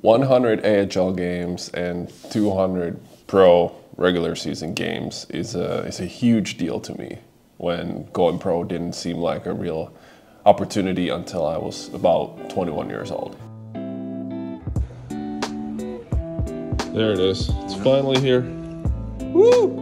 100 AHL games and 200 pro regular season games is a huge deal to me, when going pro didn't seem like a real opportunity until I was about 21 years old. There it is. It's finally here. Woo!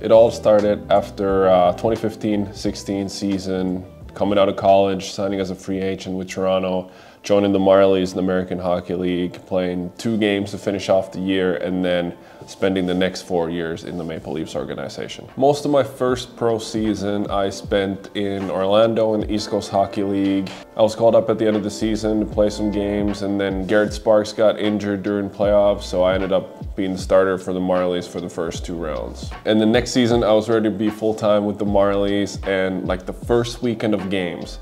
It all started after 2015-16 season, coming out of college, signing as a free agent with Toronto, joining the Marlies in the American Hockey League, playing 2 games to finish off the year, and then spending the next 4 years in the Maple Leafs organization. Most of my first pro season I spent in Orlando in the East Coast Hockey League. I was called up at the end of the season to play some games, and then Garrett Sparks got injured during playoffs, so I ended up being the starter for the Marlies for the first 2 rounds. And the next season I was ready to be full-time with the Marlies, and like the first weekend of games,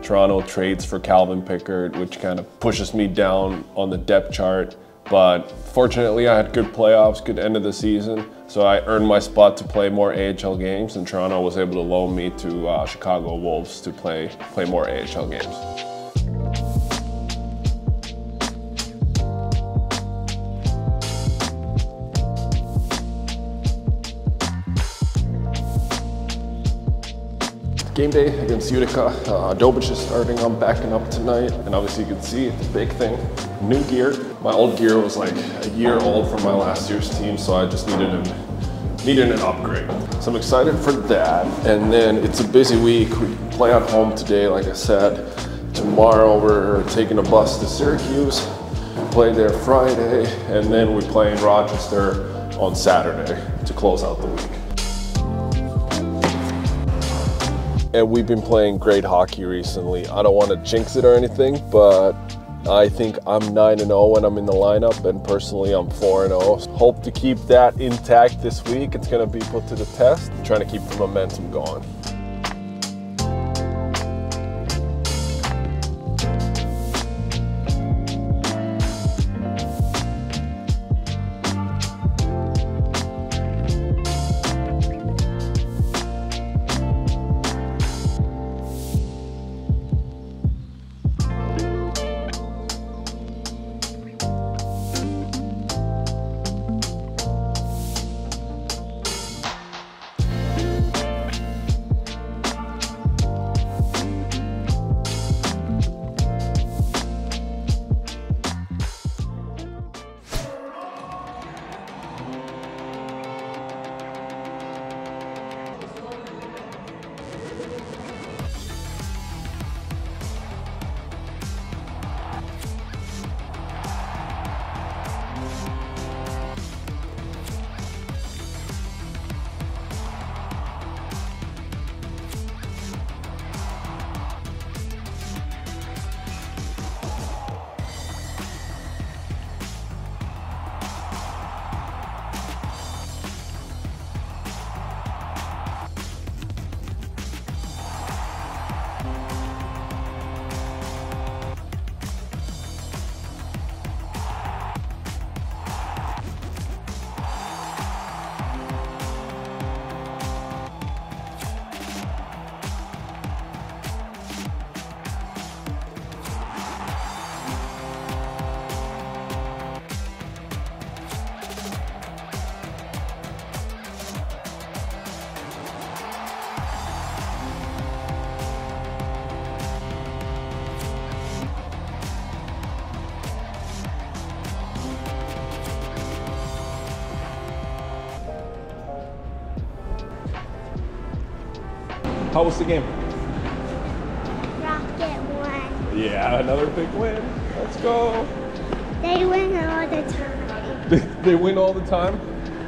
Toronto trades for Calvin Pickard, which kind of pushes me down on the depth chart. But fortunately I had good playoffs, good end of the season, so I earned my spot to play more AHL games, and Toronto was able to loan me to Chicago Wolves to play more AHL games. Game day against Utica. Dobic is starting. I'm backing up tonight, and obviously you can see it's a big thing. New gear. My old gear was like a year old from my last year's team, so I just needed an upgrade. So I'm excited for that. And then it's a busy week. We play at home today, like I said. Tomorrow we're taking a bus to Syracuse, play there Friday, and then we play in Rochester on Saturday to close out the week. And we've been playing great hockey recently. I don't want to jinx it or anything, but I think I'm 9-0 when I'm in the lineup, and personally I'm 4-0. Hope to keep that intact this week. It's going to be put to the test. I'm trying to keep the momentum going. How was the game? Rocket won. Yeah, another big win. Let's go. They win all the time. They win all the time?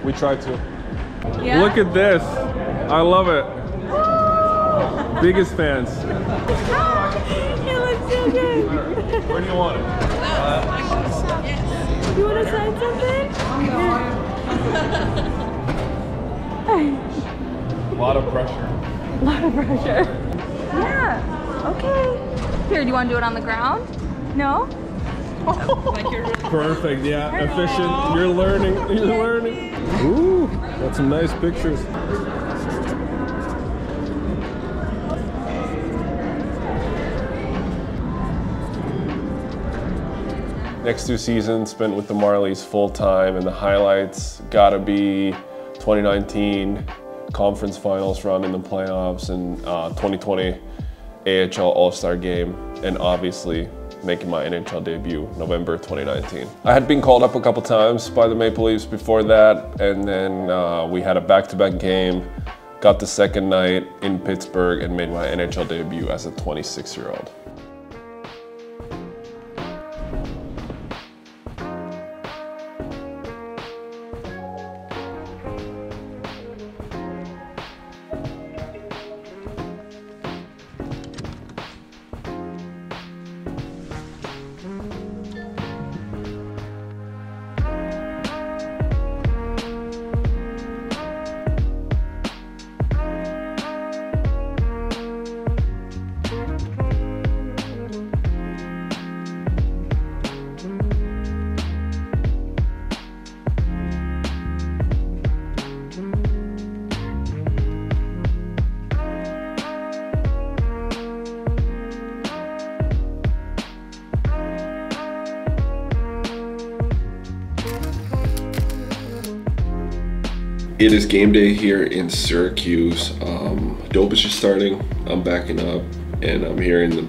We try to. Yeah? Look at this. I love it. Biggest fans. It looks so good. Where do you want it? You want to sign something? A lot of pressure. A lot of pressure. Yeah. Okay. Here, do you want to do it on the ground? No? Perfect, yeah. Efficient. You're learning. You're learning. Ooh, got some nice pictures. Next 2 seasons spent with the Marlies full time, and the highlights gotta be 2019 conference finals run in the playoffs and 2020 AHL All-Star game, and obviously making my NHL debut November 2019. I had been called up a couple times by the Maple Leafs before that, and then we had a back-to-back game, got the second night in Pittsburgh, and made my NHL debut as a 26-year-old. It is game day here in Syracuse. Dope is just starting. I'm backing up, and I'm here in the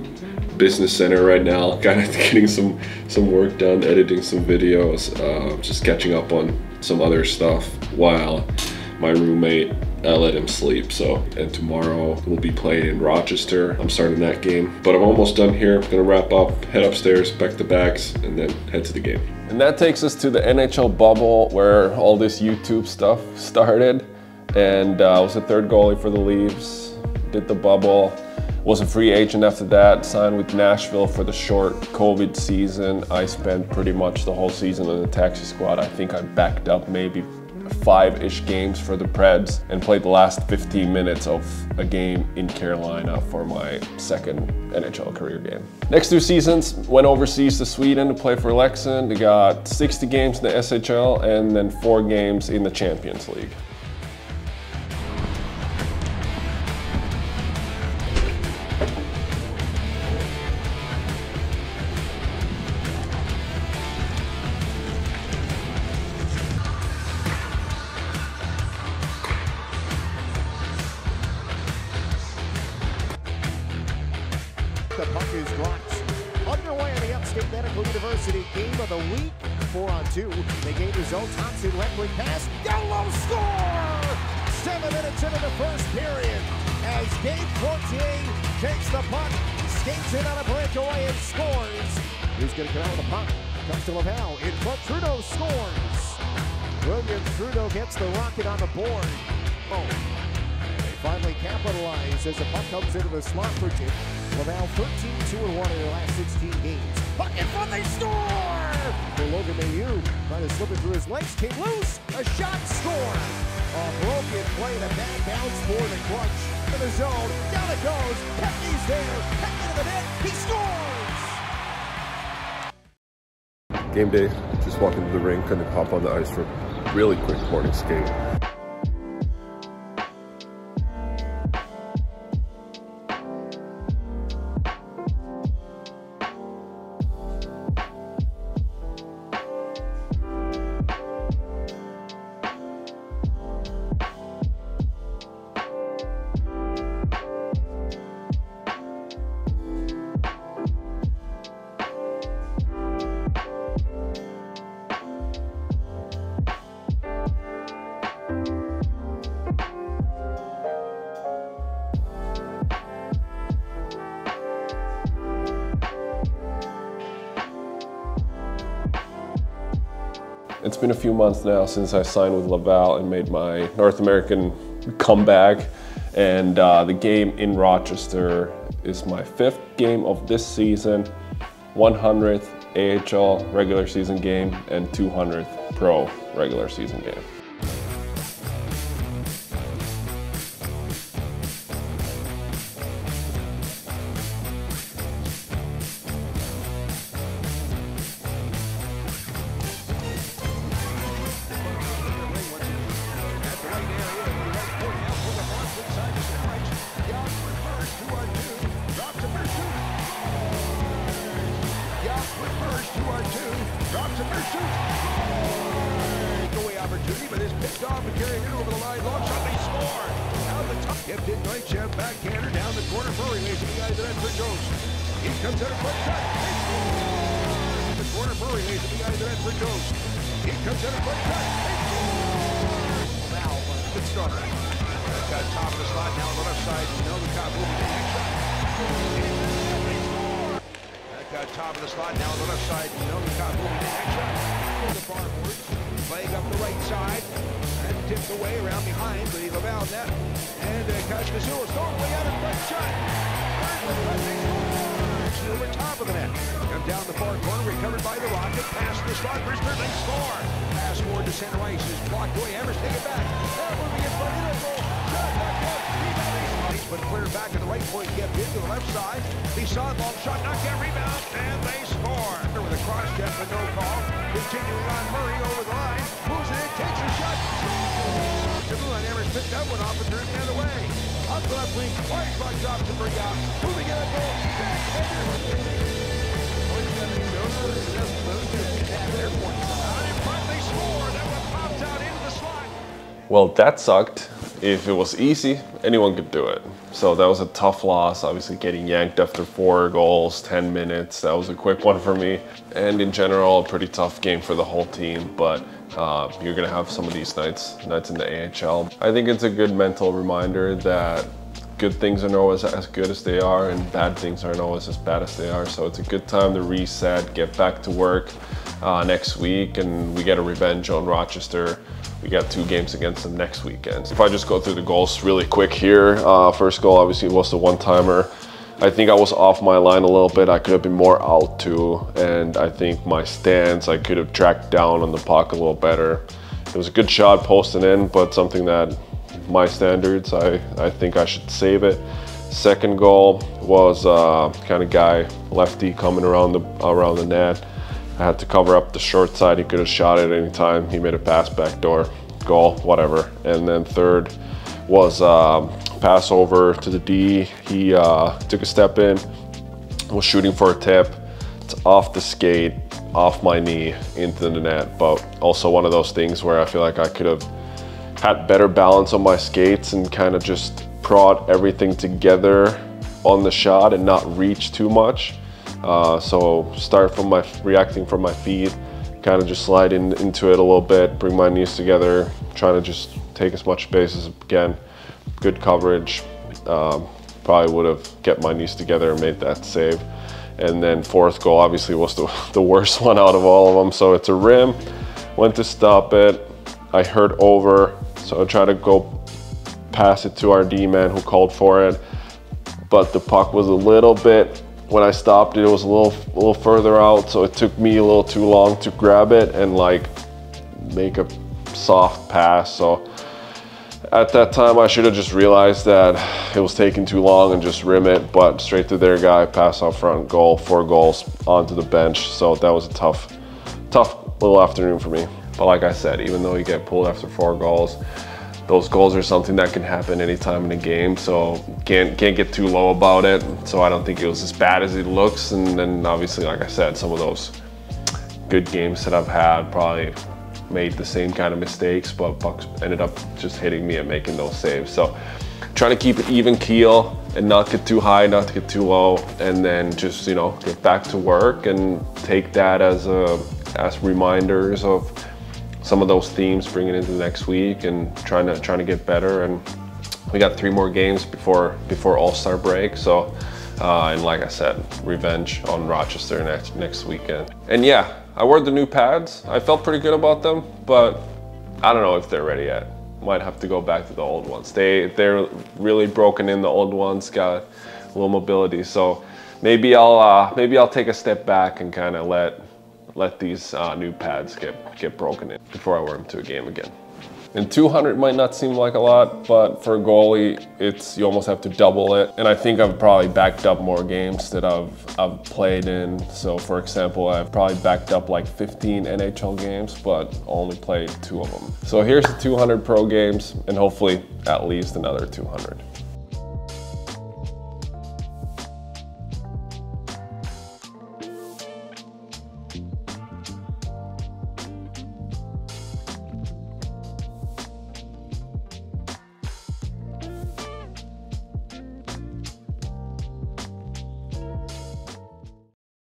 business center right now, kind of getting some work done, editing some videos, just catching up on some other stuff while my roommate, I let him sleep. And tomorrow we'll be playing in Rochester. I'm starting that game, but I'm almost done here. I'm gonna wrap up, head upstairs, pack the bags, and then head to the game. And that takes us to the NHL bubble where all this YouTube stuff started. And I was the third goalie for the Leafs, did the bubble, was a free agent after that, signed with Nashville for the short COVID season. I spent pretty much the whole season in the taxi squad. I think I backed up maybe 5-ish games for the Preds and played the last 15 minutes of a game in Carolina for my second NHL career game. Next 2 seasons, went overseas to Sweden to play for Leksand. They got 60 games in the SHL and then 4 games in the Champions League. The puck is dropped. Underway in the Upstate Medical University game of the week. 4-on-2. The game result. Thompson went quick pass. Yellow score! 7 minutes into the first period. As Gabe Fortier takes the puck, skates in on a breakaway and scores. Who's going to get out of the puck? Comes to Laval. In front, Trudeau scores. William Trudeau gets the Rocket on the board. Oh. Finally capitalize as the puck comes into the slot for Jim. Laval 13-2-1 in their last 16 games. Puck in front, they score! For Logan Mailloux, trying to slip it through his legs, came loose, a shot, score! A broken play, and a bad bounce for the Crunch. In the zone, down it goes, Petney's there, Petney to the net, he scores! Game day, just walking to the rink and then hop on the ice for a really quick morning skate. It's been a few months now since I signed with Laval and made my North American comeback. And the game in Rochester is my 5th game of this season, 100th AHL regular season game, and 200th pro regular season game. But it's picked off and carried in over the line. Long shot, they score. Out the top. Kept in Neuchef, backhander down the corner. Murray lays the guy to Edward Jones. He comes out a quick shot. They score. The corner, Murray lays the guy to Edward Jones. He comes out a quick shot. They score. Now, good start. Got top of the slot now on the left side. You know the cop moving the next shot. That got top of the slot now on the left side. You know the cop moving the next shot. The far board. Playing up the right side, and tipped away around behind the Laval net, and Kashmazoo is going way out of front shot. Over top of the net. Come down the far corner, recovered by the Rocket, pass to the slot, Sterling score. Pass forward to center ice, is blocked away, Hammers take it back. Moving in front of the goal. Shot back up, but cleared back at the right point, kept into the left side. He saw a long shot, knocked down, rebound, and they score. With a cross check, but no call. Continuing on, Murray over the line, moves it in, takes a shot. The blue line Hammers picked that one off and turned the other way. Up the left wing, wide shot drops to bring out. Moving in a goal. Well, that sucked. If it was easy, anyone could do it. So that was a tough loss, obviously getting yanked after 4 goals, 10 minutes. That was a quick one for me. And in general, a pretty tough game for the whole team, but you're gonna have some of these nights in the AHL. I think it's a good mental reminder that good things aren't always as good as they are and bad things aren't always as bad as they are. So it's a good time to reset, get back to work next week, and we get a revenge on Rochester. We got 2 games against them next weekend. If I just go through the goals really quick here, first goal obviously was the one-timer. I think I was off my line a little bit. I could have been more out too, and I think my stance, I could have tracked down on the puck a little better. It was a good shot posting in, but something that my standards, I think I should save it. Second goal was kind of guy, lefty coming around the net. I had to cover up the short side. He could have shot it any time. He made a pass backdoor, goal, whatever. And then third was pass over to the D. He took a step in, was shooting for a tip. It's off the skate, off my knee, into the net. But also one of those things where I feel like I could have had better balance on my skates and kind of just prod everything together on the shot and not reach too much. So start from reacting from my feet, kind of just slide into it a little bit, bring my knees together, trying to just take as much space as I can. Good coverage, probably would have kept my knees together and made that save. And then fourth goal obviously was the worst one out of all of them. So it's a rim, went to stop it, I hurt over, so I tried to go pass it to our D-man who called for it, but the puck was a little bit, when I stopped it, it was a little further out, so it took me a little too long to grab it and like make a soft pass. So at that time, I should have just realized that it was taking too long and just rim it, but straight to their guy, pass out front, goal, 4 goals onto the bench. So that was a tough little afternoon for me. But like I said, even though you get pulled after 4 goals, those goals are something that can happen anytime in a game, so can't get too low about it. So I don't think it was as bad as it looks. And then obviously, like I said, some of those good games that I've had probably made the same kind of mistakes, but pucks ended up just hitting me and making those saves. So trying to keep an even keel and not get too high, not to get too low, and then just, you know, get back to work and take that as reminders of some of those themes bringing into the next week and trying to get better. And we got 3 more games before All-Star break, so And like I said, revenge on Rochester next weekend. And yeah, I wore the new pads. I felt pretty good about them, but I don't know if they're ready yet. Might have to go back to the old ones. They're really broken in. The old ones got low mobility, so maybe I'll take a step back and kind of let these new pads get broken in before I wear them to a game again. And 200 might not seem like a lot, but for a goalie, you almost have to double it. And I think I've probably backed up more games that I've played in. So for example, I've probably backed up like 15 NHL games, but only played 2 of them. So here's the 200 pro games, and hopefully at least another 200.